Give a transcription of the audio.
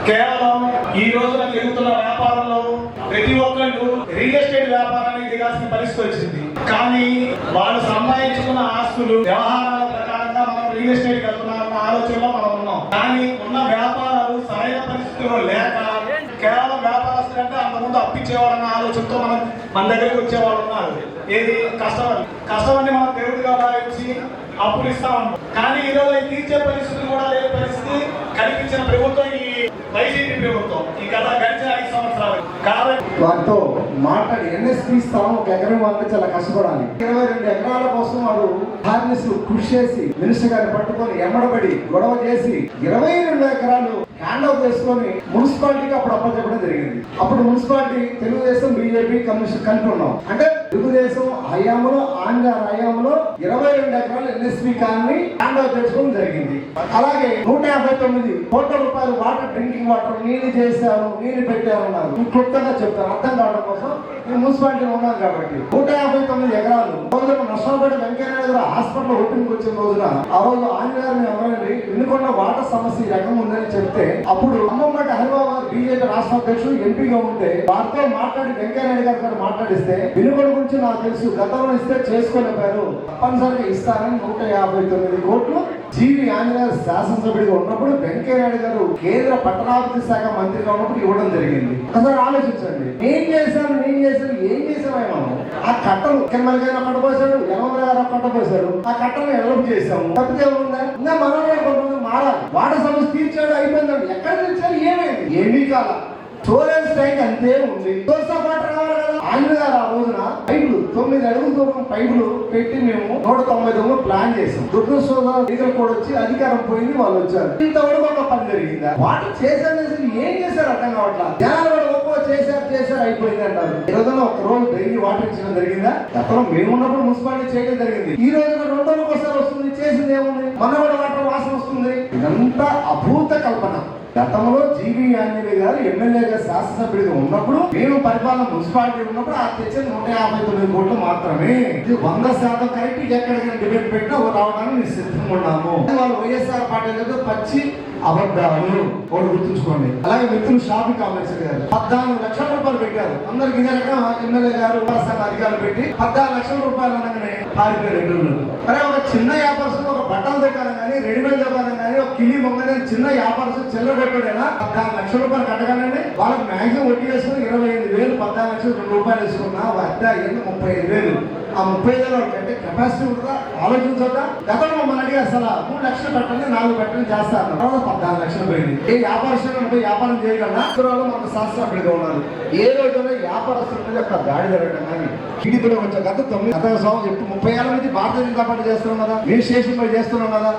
కేవలం ఈ రోజున జరుగుతున్న వ్యాపారంలో ప్రతి ఒక్కళ్ళు రియల్ ఎస్టేట్ వ్యాపారానికి దిగాల్సిన పరిస్థితి వచ్చింది. కానీ వాళ్ళు సంపాదించుకున్న ఆస్తులు వ్యవహారాల ప్రకారంగా మనం రియల్ ఎస్టేట్ వెళ్తున్నామన్న ఆలోచనలో మనం ఉన్నాం. కానీ ఉన్న వ్యాపారాలు సరైన పరిస్థితుల్లో లేక కేవలం వ్యాపారస్తులు అంటే అంతకుముందు అప్పించేవాళ్ళన్న ఆలోచనతో మన దగ్గరికి వచ్చేవాళ్ళు ఉన్నారు. ఏది కష్టమని మనం దేవుడిగా భావించి అప్పులు ఇస్తా ఉంటాం. కానీ ఈరోజు తీర్చే పరిస్థితులు కూడా లేని పరిస్థితి కల్పించిన ప్రభుత్వం ఈ వైసీపీ ప్రభుత్వం ఈ గడిచిన 5 సంవత్సరాలు. కాబట్టి వారితో మాట్లాడి ఎన్ఎస్పీ స్థలం ఒక ఎకరం వాళ్ళకి చాలా కష్టపడాలి. 22 ఎకరాల కోసం వాడు హార్నెస్ కృషి చేసి మినిస్టర్ గారిని పట్టుకొని ఎమ్మడబడి గొడవ చేసి 22 ఎకరాలు హ్యాండ్ ఓవర్ చేసుకొని మున్సిపాలిటీకి అప్పుడు అప్పచెప్పడం జరిగింది. అప్పుడు మున్సిపాలిటీ తెలుగుదేశం బీజేపీ కమిషన్ కలిపి ఉన్నాం. అంటే తెలుగుదేశం హయాంలో ఆంధ్ర హయాంలో 22 ఎకరాలు ఎన్ఎస్పీ కాలనీ హ్యాండ్ ఓవర్ చేసుకోవడం జరిగింది. అలాగే 159 కోట్ల రూపాయలు వాటర్ డ్రింకింగ్ వాటర్ నీళ్లు చేశారు, నీళ్లు పెట్టారన్నారు. క్లుప్తంగా చెప్తారు అర్థం కావడం కోసం. నేను మున్సిపాలిటీలో ఉన్నాను కాబట్టి 159 ఎకరాలు రోజున నష్టపేట వెంకయ్యనాయుడు గారు హాస్పిటల్ ఓపెనింగ్ వచ్చిన రోజున ఆ రోజు ఆంజనేయుని ఎవరైనా వినుకొండ వాటర్ సమస్య ఈ రకం ఉందని చెప్తే అప్పుడు అమ్మమ్మటి హరిబాబు బీజేపీ రాష్ట్ర అధ్యక్షుడు ఎంపీగా ఉంటే వారితో మాట్లాడి వెంకయ్యనాయుడు గారు మాట్లాడిస్తే వినుకొండ గురించి నాకు తెలుసు, గతంలో ఇస్తే చేసుకోలేపారు, తప్పనిసరిగా ఇస్తారని 159 కోట్లు జీవి ఆంజనేయ శాసనసభ్యుడిగా ఉన్నప్పుడు వెంకయ్యనాయుడు గారు కేంద్ర పట్టణాభివృద్ధి శాఖ మంత్రిగా ఉన్నప్పుడు ఇవ్వడం జరిగింది. ఒకసారి ఆలోచించండి, ఏం చేశాను ఏం చేసాము. ఆ కట్టలు కిందగా కట్టపోసాడు, యమల గారు కట్టపోసాడు, ఆ కట్టలు డెవలప్ చేశాము. తప్పితే ఉందా? ఇంకా మనలో కొంతమంది మారాలి. వాటర్ సమస్య తీర్చాడు, అయిపోయిందండి. ఎక్కడ తీర్చారు? ఏమైంది? ఏమీ కాల. స్టోరేజ్ ట్యాంక్ అంతే ఉంది. ఆంధ్ర గారు ఆ రోజున పైపులు 9 అడుగుల దూరం పైపులు పెట్టి మేము 190 ప్లాన్ చేసాం. దుర్గోత్సవ లీగల్ కోడ్ వచ్చి అధికారం పోయింది, వాళ్ళు వచ్చారు. ఇంతవరకు ఒక పని జరిగిందా? వాటర్ చేశారు, ఏం చేశారు అర్థం కావట్లా. జనాలు కూడా చేశారు అయిపోయింది అంటారు. ఈ రోజున ఒక రోజు డైలీ వాటర్ ఇచ్చడం జరిగిందా? గతంలో మేము ఉన్నప్పుడు మున్సిపాలిటీ చేయడం జరిగింది. ఈ రోజు 2 రోజులకు ఒకసారి వస్తుంది. చేసింది ఏముంది? మన కూడా వాటర్ వాసన వస్తుంది. ఇదంతా అభూత కల్పన. గతంలో జీవి ఆంజనేయ గారు ఎమ్మెల్యేగా శాసనసభ్యుడిగా ఉన్నప్పుడు మేము పరిపాలన మున్సిపాలిటీ ఉన్నప్పుడు ఆ తెచ్చింది 159 కోట్లు మాత్రమే. ఇది 100% కరెక్ట్. ఎక్కడికైనా డిబేట్ పెట్టినా రావడానికి మేము సిద్ధంగా ఉన్నాము. వాళ్ళు వైఎస్ఆర్ పార్టీ పచ్చి అబద్ధాలు ఒకటి గుర్తుంచుకోండి. అలాగే మిత్రులు షాపింగ్ కాంప్లెక్స్ గారు 14 లక్షల రూపాయలు పెట్టారు. అందరికి ఎమ్మెల్యే గారు అధికారులు పెట్టి 14 లక్షల రూపాయలు అనగానే పారిపోయారు. మరి ఒక చిన్న వ్యాపారస్తులు ఒక బట్టల దుకాణం కానీ రెడీమేడ్ దుకాణం కానీ ఒక కిలి బొమ్మని చిన్న వ్యాపారస్తులు చిల్లర పెట్టాడైనా 14 లక్షల రూపాయలు కట్టగానే వాళ్ళకి మ్యాక్సిమం వడ్డీ వేసుకుని 25,000 14 లక్షలు 2 రూపాయలు వేసుకున్నా వడ్డా 35,000. ఆ 30,000 అంటే కెపాసిటీ ఉంటుందా? ఆలోచించొద్దా? గతంలో మన అడిగి అసలు 3 లక్షలు పెట్టండి 4 పెట్టండి చేస్తారు. 14 లక్షలు పోయింది. ఏ వ్యాపారస్తులు వ్యాపారం చేయగలరా? మనకు శాస్త్రజ్ఞుడిగా ఉన్నారు. ఏ రోజున వ్యాపారస్తుల యొక్క దాడి జరగడం కానీ టీడీపీలో వచ్చే గత 30 ఏళ్ళ నుంచి భారతీయ జనతా పార్టీ చేస్తున్నాం కదా, నేను స్టేషన్ చేస్తున్నాం కదా.